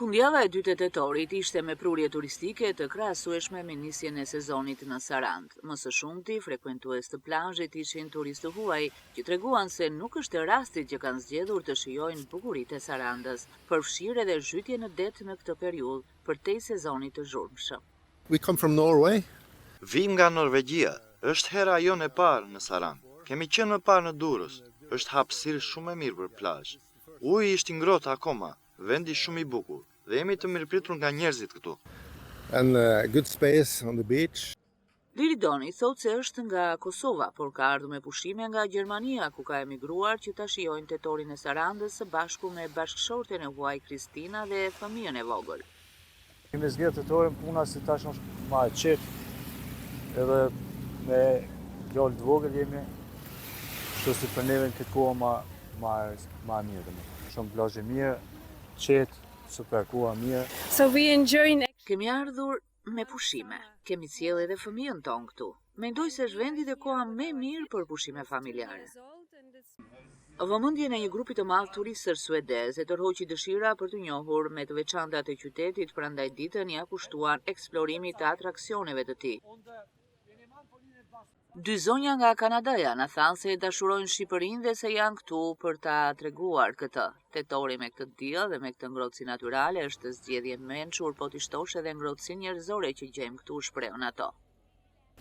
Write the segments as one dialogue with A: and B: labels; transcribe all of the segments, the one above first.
A: Fundjava e dytë e tetorit ishte me prurje turistike të krahasueshme me nisjen e sezonit në Sarandë. Më së shumti frekuentues të plazhit ishin turistë huaj, që treguan se nuk është e rastit që kanë zgjedhur të shijojnë bukuritë e Sarandës, përfshirë edhe zhytje në det në këtë periudhë përtej sezonit të zhurmshëm.
B: We come from Norway.
C: Vim nga Norvegjia. Është hera jonë e parë në Sarandë. Kemi qenë më parë në Durrës. Është hapësirë shumë e mirë për plazh. Uji ishte i ngrohtë akoma, vendi shumë i bukur. Dhe jemi të mirëpritur nga njerëzit këtu.
B: And good space on the beach.
A: Liridoni thot se është nga Kosova, por ka ardhur me pushime nga Gjermania, ku ka emigruar që ta shijojnë tetorin e Sarandës së bashku me bashkëshorten e huaj Kristina dhe fëmijën e vogël.
D: Kemi zgjedhur tetorin puna se tash është më e qetë, edhe me djalë të vogël jemi, kështu si për neve në këtë kohë ma mirë. Shumë plazhe mirë, qetë, super koha mirë.
E: So we enjoy.
A: Kemi ardhur me pushime. Kemi sjellë edhe fëmijën ton këtu. Mendoj se është vendi dhe koha më e mirë për pushime familjare. Vëmendjen e një grupi të madh turistësh suedez e tërhoqi dëshira për të njohur me të veçantat e qytetit, prandaj ditën ja kushtuan eksplorimit të atraksioneve të tij. Dy zonja nga Kanadaja na thanë se e dashurojnë Shqipërinë dhe se janë këtu për ta treguar këtë. Tetori me këtë diell dhe me këtë ngrohtësi natyrale është zgjedhje e mençur, po t'i shtosh edhe ngrohtësinë njerëzore që gjejmë këtu, shprehun ato.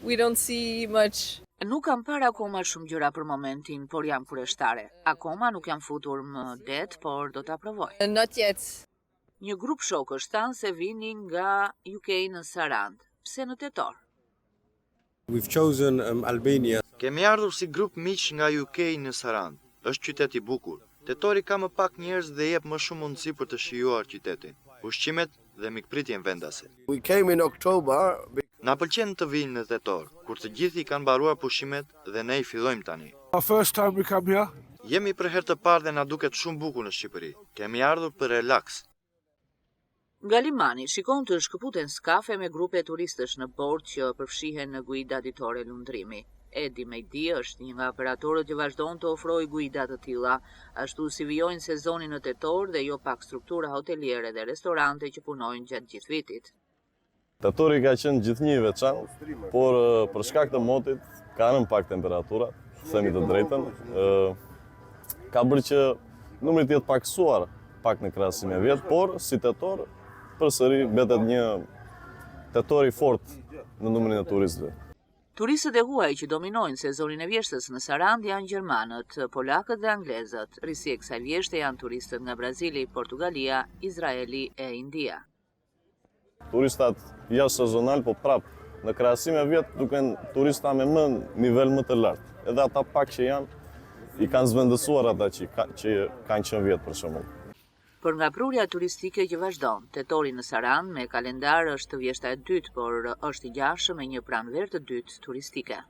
E: We don't see much.
A: Nuk kam parë akoma shumë gjëra për momentin, por jam kurioztare. Akoma nuk jam futur më det, por do ta provoj.
E: Not yet.
A: Një grup shokësh thanë se vini nga UK në Sarandë. Pse në tetor?
B: We've chosen Albania.
C: Kemi ardhur si grup miq nga UK në Sarandë. Është qytet i bukur. Tetori ka më pak njerëz dhe jep më shumë mundësi për të shijuar qytetin. Ushqimet dhe mikpritjen vendase.
F: We came in October.
C: Na pëlqen të vinë në tetor, kur të gjithë i kanë mbaruar pushimet dhe ne i fillojmë tani.
F: Our first time we come here.
C: Jemi për herë të parë dhe na duket shumë bukur në Shqipëri. Kemi ardhur për relaks.
A: Nga Limani shikon të shkëputen skafe me grupe turistësh në bord që përfshihen në guida ditore lundrimi. Edi Mejdi është një nga operatorët që vazhdon të ofrojë guida të tilla, ashtu si vijojnë sezonin në tetor dhe jo pak struktura hoteliere dhe restorante që punojnë gjatë gjithë vitit.
G: Tetori ka qenë gjithnjë i veçantë, por për shkak të motit ka rënë pak temperatura, themi të drejtën. Ka bërë që numri të jetë paksuar pak në krahasim me vjet, por si tetor përsëri mbetet një tetor i fortë në numrin e turistëve.
A: Turistët e huaj që dominojnë sezonin e vjeshtës në Sarandë janë gjermanët, polakët dhe anglezët. Risi e kësaj vjeshte janë turistët nga Brazili, Portugalia, Izraeli e India.
G: Turistat jashtë sezonal, po prap në krahasim me vjet duken turista me nivel më të lartë. Edhe ata pak që janë i kanë zvendësuar ata që kanë qenë vjet për shembull.
A: Për nga prurja turistike që vazhdon, tetori në Sarandë me kalendar është vjeshta e dytë, por është i gjashëm me një pranverë të dytë turistike.